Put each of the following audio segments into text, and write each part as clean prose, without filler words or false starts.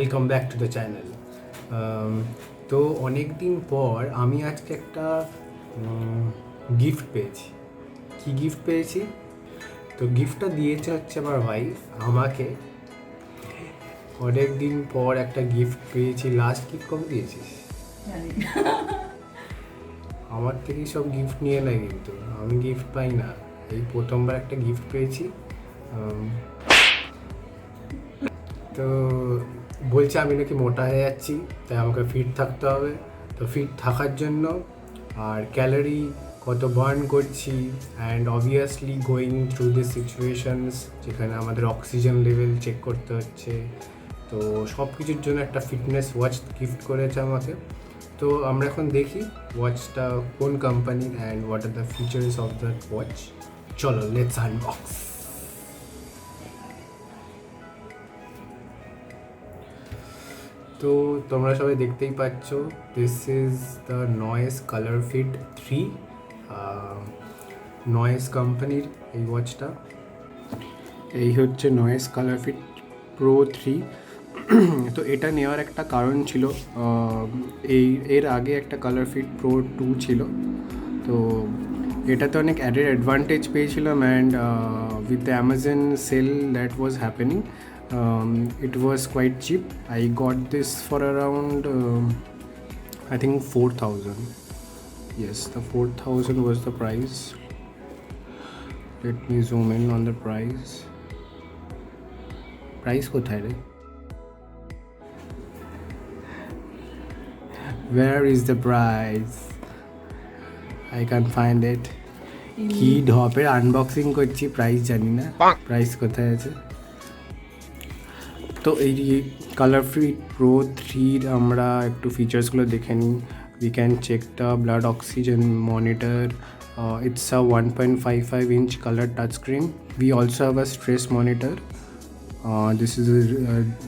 Welcome back to the channel. তো অনেক দিন পর আমি আজকে একটা গিফট পেয়েছি। কি গিফট পেয়েছি? তো গিফটটা দিয়েছে হচ্ছে আমার ওয়াইফ আমাকে। অনেক দিন পর একটা গিফট পেয়েছি। লাস্ট গিফট কবে দিয়েছিস? আমার থেকেই সব গিফট নিয়ে নেয়, কিন্তু আমি গিফট পাই না। এই প্রথমবার একটা গিফট পেয়েছি। তো বলছে আমি নাকি মোটা হয়ে যাচ্ছি, তাই আমাকে ফিট থাকতে হবে। তো ফিট থাকার জন্য আর ক্যালোরি কত বার্ন করছি, and obviously going through this situations যেখানে আমাদের অক্সিজেন লেভেল চেক করতে হচ্ছে, তো সব কিছুর জন্য একটা ফিটনেস ওয়াচ গিফট করেছে আমাকে। তো আমরা এখন দেখি ওয়াচটা কোন কোম্পানির and what are the features of that watch. চলো, লেটস আনবক্স। তো তোমরা সবাই দেখতেই পাচ্ছ, this is the Noise ColorFit 3, Noise কোম্পানির এই ওয়াচটা। এই হচ্ছে নয়েস কালার ফিট প্রো 3। তো এটা নেওয়ার একটা কারণ ছিল, এর আগে একটা কালার ফিট প্রো 2 ছিল। তো এটাতে অনেক অ্যাডেড অ্যাডভান্টেজ পেয়েছিলাম, and with the Amazon sale that was happening, it was quite cheap. I got this for around I think 4,000. Yes, the 4,000 was the price. Let me zoom in on the price. Price kothay re? Where is the price? I can't find it. কি ঢপের unboxing করছি, price জানি না, price কোথায় আছে। তো এই colour fit pro 3 আমরা একটু ফিচার্সগুলো দেখে নিই। We can check the blood oxygen monitor. It's a 1.55 inch color touchscreen. We also have a stress monitor.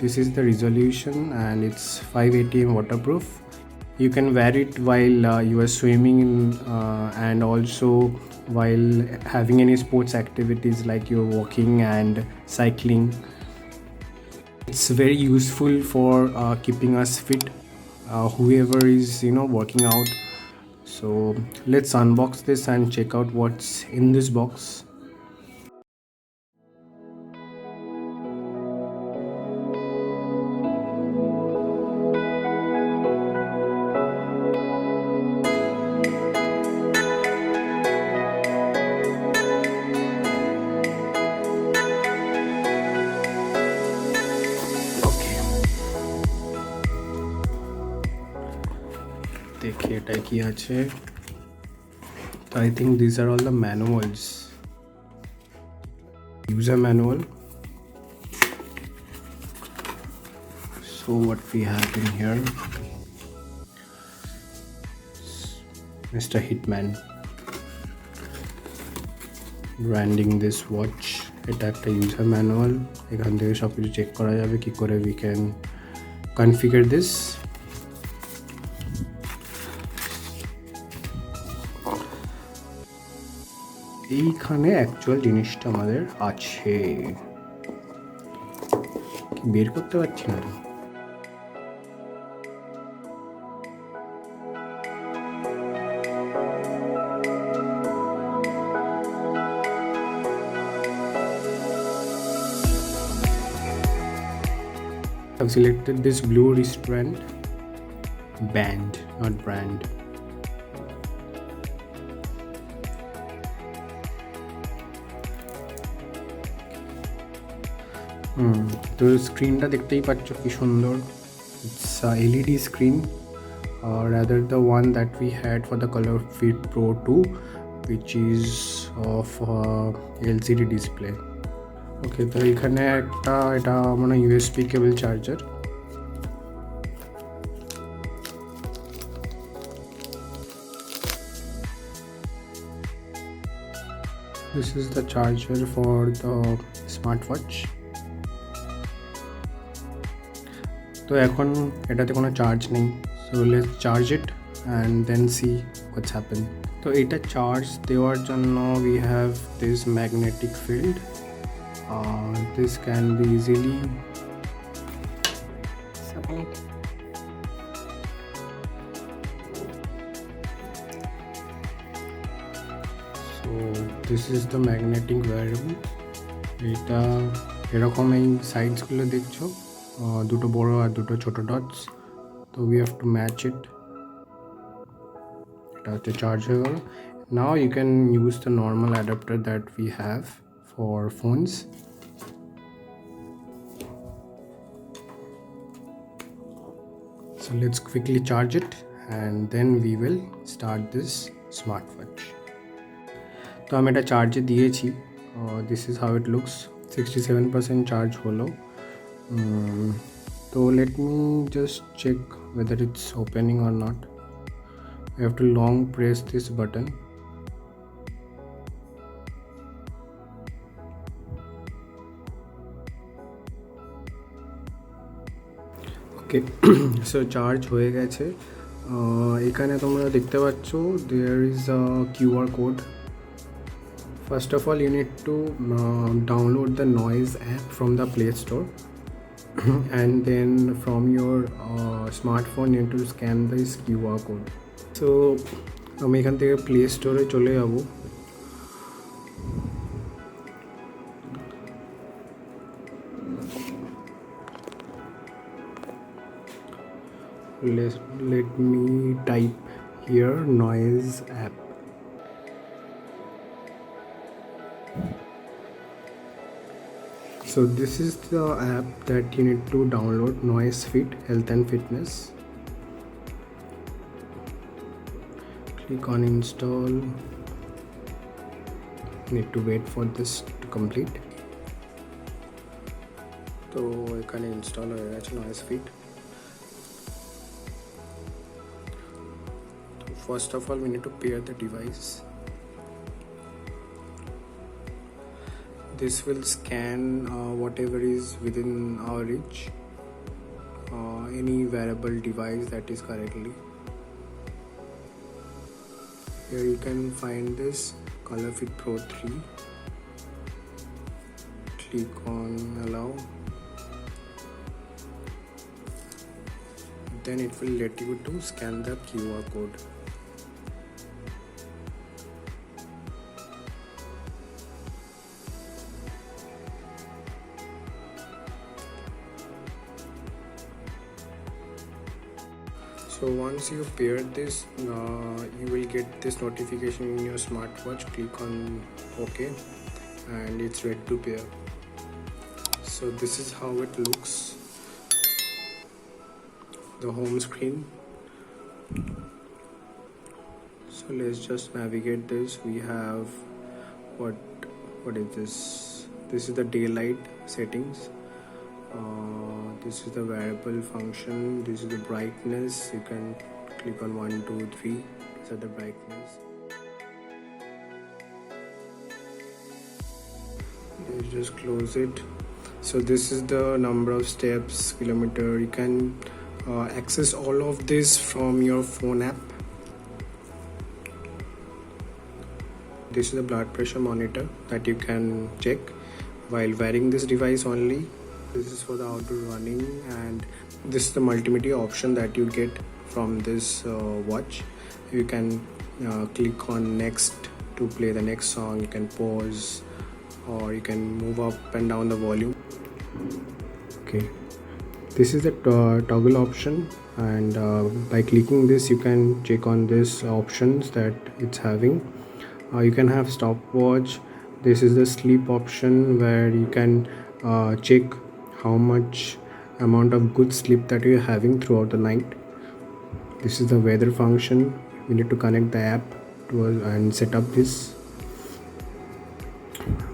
This is the resolution, and it's 580 waterproof. You can wear it while you are swimming and also while having any sports activities like you're walking and cycling. It's very useful for keeping us fit, whoever is working out. So let's unbox this and check out what's in this box. দেখি এটা কি আছে। তো I think these are all the manuals. User manual. So what we have in here, Mr. Hitman branding this watch. এটা একটা user manual, এখান থেকে সব কিছু চেক করা যাবে কি করে we can configure this. এইখানে অ্যাকচুয়াল জিনিসটা আমাদের আছে, বের করতে পারছি না। I've selected this blue wristband band, not brand. তো স্ক্রিনটা দেখতেই পাচ্ছ কি সুন্দর। It's LED screen, or rather the one that we had for the Color Fit Pro 2, which is of LCD display. ওকে, তো এখানে একটা এটা মানে USB cable charger. This is the charger for the smartwatch. তো এখন এটাতে কোনো চার্জ নেই, so let's charge it and then see what's happen. তো এটা চার্জ দেওয়ার জন্য we have this magnetic field. This can be easily So this is the magnetic variable. এটা এরকম এই সাইডসগুলো দেখছো, দুটো বড় আর দুটো ছোট ডটস। তো we have to match it. এটা হচ্ছে চার্জ হয়ে গেল। Now you can use the normal adapter that we have for phones. So let's quickly charge it and then we will start this smartwatch. তো আমি এটা চার্জে দিয়েছি। This is how it looks. 67% charge হলো। So let me just check whether it's opening or not. I have to long press this button. Okay, so charge হয়ে গেছে। এখানে তোমরা দেখতে পাচ্ছ there is a QR code. First of all you need to download the Noise app from the Play Store and then from your smartphone you need to scan this QR code. So আমি এখান থেকে play স্টোরে চলে যাব। Let me type here noise app. So this is the app that you need to download, Noise Fit Health and Fitness. Click on install. Need to wait for this to complete. So এখানে install হয়ে গেছে Noise Fit. So first of all we need to pair the device. This will scan whatever is within our reach, any wearable device that is currently. Here you can find this ColorFit Pro 3. Click on allow. Then it will let you to scan the QR code. So once you pair this, you will get this notification in your smartwatch. Click on OK and it's ready to pair. So this is how it looks, the home screen. So let's just navigate this. We have what is this? This is the daylight settings. This is the variable function. This is the brightness. You can click on 1, 2, 3. These are the brightness. Let's just close it. So this is the number of steps, kilometer. You can access all of this from your phone app. This is the blood pressure monitor that you can check while wearing this device only. This is for the outdoor running, and this is the multimedia option that you get from this watch. You can click on next to play the next song. You can pause, or you can move up and down the volume. Okay, this is the toggle option, and by clicking this you can check on this options that it's having. You can have stopwatch. This is the sleep option where you can check how much amount of good sleep that you're having throughout the night. This is the weather function. We need to connect the app to and set up this.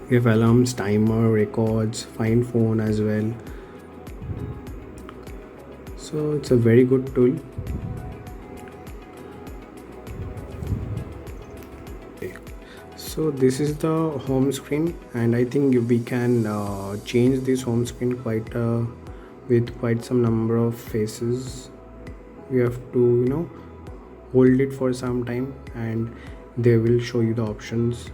We have alarms, timer, records, find phone as well. So it's a very good tool. So this is the home screen, and I think we can change this home screen with quite some number of faces. We have to hold it for some time and they will show you the options.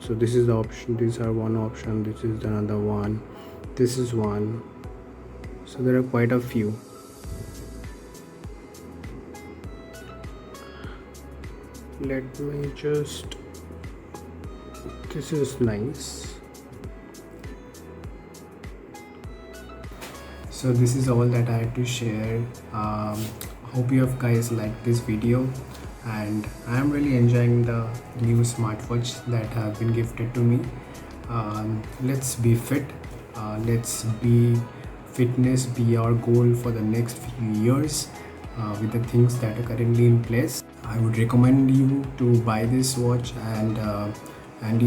So this is the option, these are one option, this is another one, this is one. So there are quite a few. Let me just This is nice. So this is all that I had to share. Hope you have guys liked this video, and I'm really enjoying the new smartwatch that have been gifted to me. Let's be fit. Let's be fitness be our goal for the next few years with the things that are currently in place. I would recommend you to buy this watch, and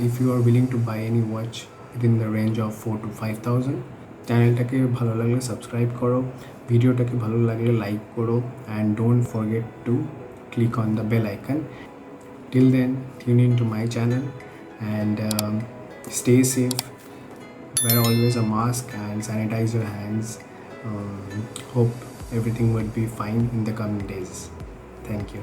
if you are willing to buy any watch within the range of 4 to 5,000, চ্যানেলটাকে ভালো লাগলে subscribe করো, ভিডিওটাকে ভালো লাগলে like করো, and don't forget to click on the bell icon. Till then, tune in to my channel and stay safe. Wear always a mask and sanitize your hands. Hope everything would be fine in the coming days. Thank you.